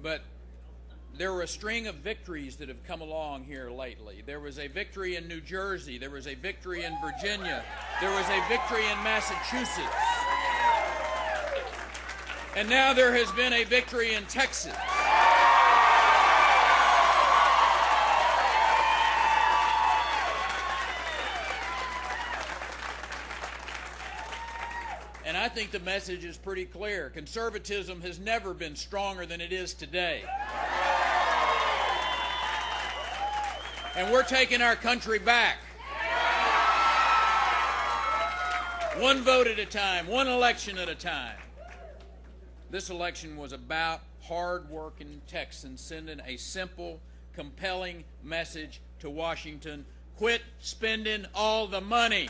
But there were a string of victories that have come along here lately. There was a victory in New Jersey. There was a victory in Virginia. There was a victory in Massachusetts. And now there has been a victory in Texas. And I think the message is pretty clear. Conservatism has never been stronger than it is today. And we're taking our country back. One vote at a time, one election at a time. This election was about hard-working Texans sending a simple, compelling message to Washington: quit spending all the money.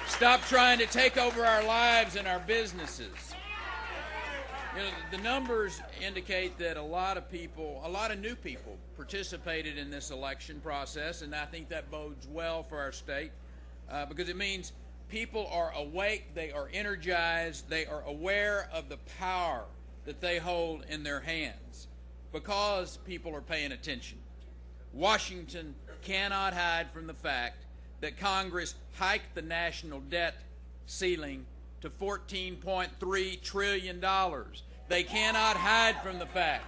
Stop trying to take over our lives and our businesses. You know, the numbers indicate that a lot of new people participated in this election process, and I think that bodes well for our state because it means people are awake, they are energized, they are aware of the power that they hold in their hands because people are paying attention. Washington cannot hide from the fact that Congress hiked the national debt ceiling to $14.3 trillion. They cannot hide from the fact,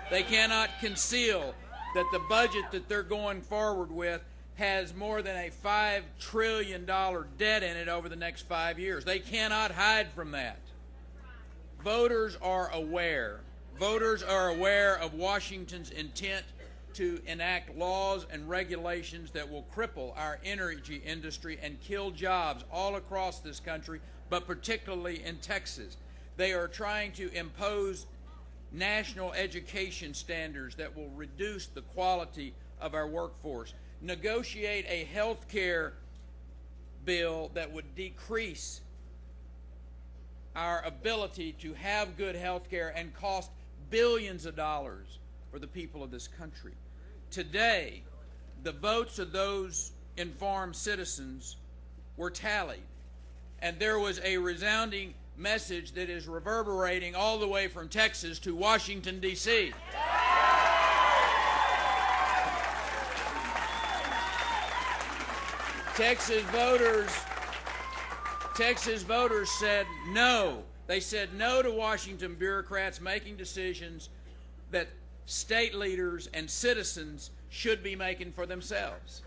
they cannot conceal that the budget that they're going forward with has more than a $5 trillion debt in it over the next 5 years. They cannot hide from that. Voters are aware. Voters are aware of Washington's intent to enact laws and regulations that will cripple our energy industry and kill jobs all across this country, but particularly in Texas. They are trying to impose national education standards that will reduce the quality of our workforce, negotiate a health care bill that would decrease our ability to have good health care and cost billions of dollars for the people of this country. Today, the votes of those informed citizens were tallied, and there was a resounding message that is reverberating all the way from Texas to Washington, D.C. Texas voters said no. They said no to Washington bureaucrats making decisions that state leaders and citizens should be making for themselves.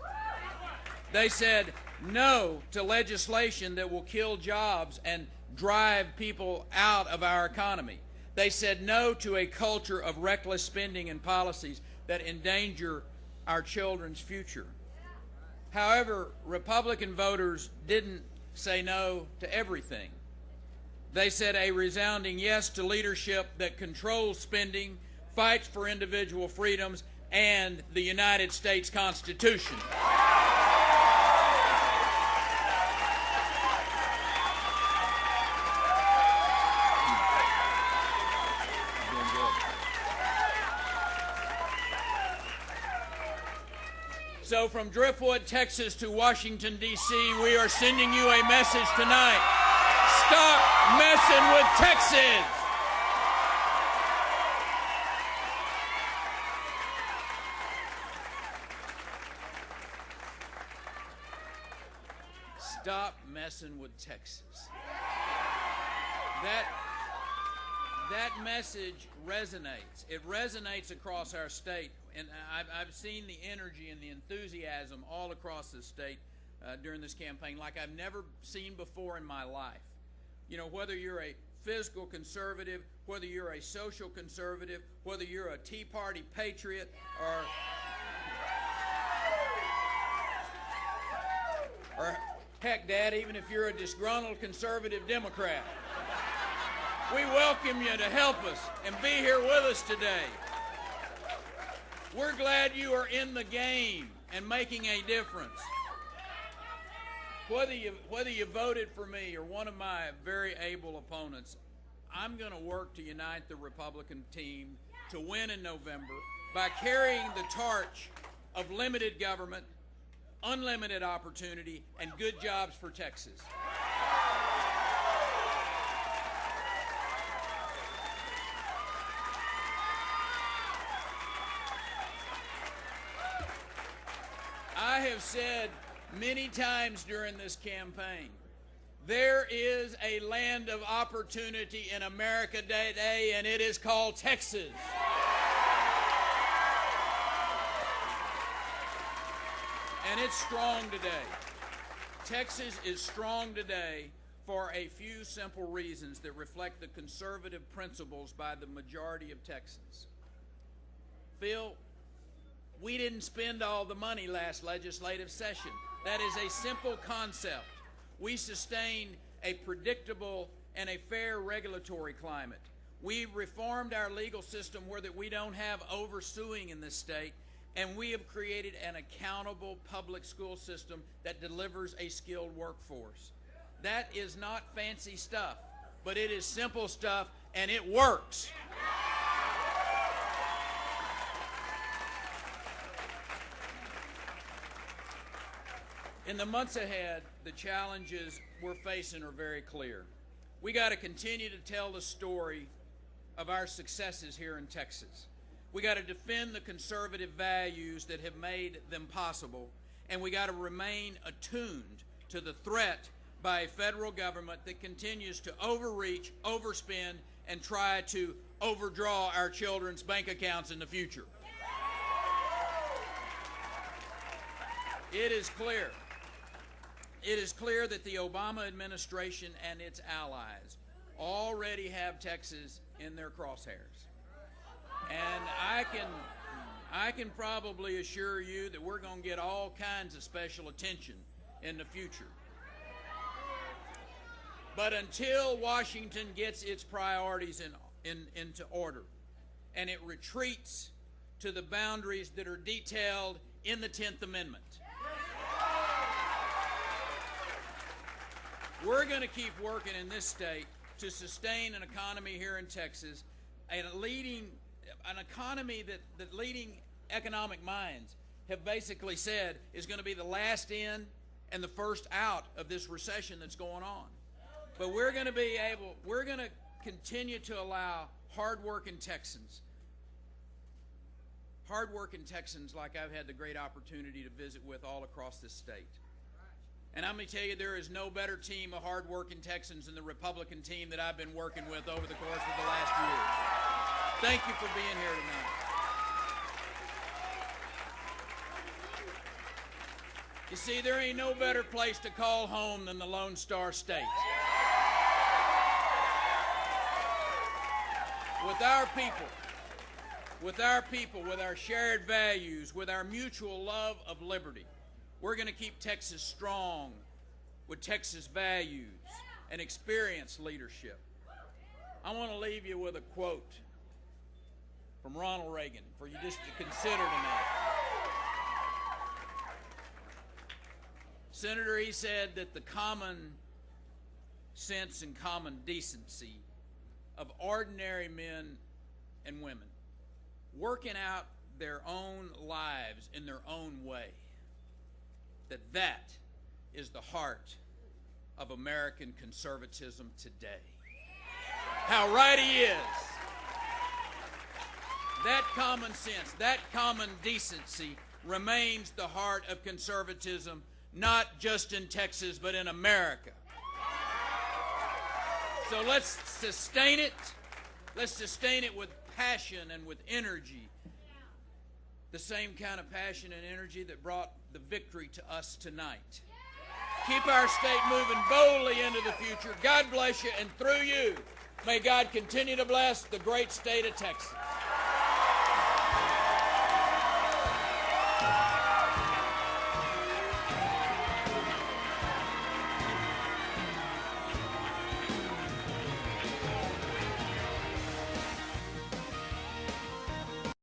They said no to legislation that will kill jobs and drive people out of our economy. They said no to a culture of reckless spending and policies that endanger our children's future. However, Republican voters didn't say no to everything. They said a resounding yes to leadership that controls spending, fights for individual freedoms, and the United States Constitution. So from Driftwood, Texas to Washington, D.C., we are sending you a message tonight. Stop messing with Texas! Stop messing with Texas. That message resonates. It resonates across our state. And I've seen the energy and the enthusiasm all across the state during this campaign like I've never seen before in my life. You know, whether you're a fiscal conservative, whether you're a social conservative, whether you're a Tea Party patriot, or heck, Dad, even if you're a disgruntled conservative Democrat, we welcome you to help us and be here with us today. We're glad you are in the game and making a difference. Whether you voted for me or one of my very able opponents, I'm going to work to unite the Republican team to win in November by carrying the torch of limited government, unlimited opportunity, and good jobs for Texas. said many times during this campaign, there is a land of opportunity in America today, and it is called Texas. And it's strong today. Texas is strong today for a few simple reasons that reflect the conservative principles by the majority of Texans. Phil, we didn't spend all the money last legislative session. That is a simple concept. We sustained a predictable and a fair regulatory climate. We reformed our legal system where that we don't have oversuing in this state, and we have created an accountable public school system that delivers a skilled workforce. That is not fancy stuff, but it is simple stuff, and it works. In the months ahead, the challenges we're facing are very clear. We got to continue to tell the story of our successes here in Texas. We got to defend the conservative values that have made them possible, and we got to remain attuned to the threat by a federal government that continues to overreach, overspend, and try to overdraw our children's bank accounts in the future. It is clear. It is clear that the Obama administration and its allies already have Texas in their crosshairs. And I can probably assure you that we're going to get all kinds of special attention in the future. But until Washington gets its priorities into order and it retreats to the boundaries that are detailed in the 10th Amendment, we're going to keep working in this state to sustain an economy here in Texas, an economy that leading economic minds have basically said is going to be the last in and the first out of this recession that's going on. But we're going to continue to allow hardworking Texans like I've had the great opportunity to visit with all across this state. And I'm going to tell you, there is no better team of hardworking Texans than the Republican team that I've been working with over the course of the last year. Thank you for being here tonight. You see, there ain't no better place to call home than the Lone Star State. With our people, with our shared values, with our mutual love of liberty, we're going to keep Texas strong with Texas values and experienced leadership. I want to leave you with a quote from Ronald Reagan for you just to consider tonight. Senator, he said that the common sense and common decency of ordinary men and women working out their own lives in their own way, that is the heart of American conservatism today. How right he is. That common sense, that common decency remains the heart of conservatism, not just in Texas, but in America. So let's sustain it. Let's sustain it with passion and with energy. The same kind of passion and energy that brought the victory to us tonight. Keep our state moving boldly into the future. God bless you, and through you, may God continue to bless the great state of Texas.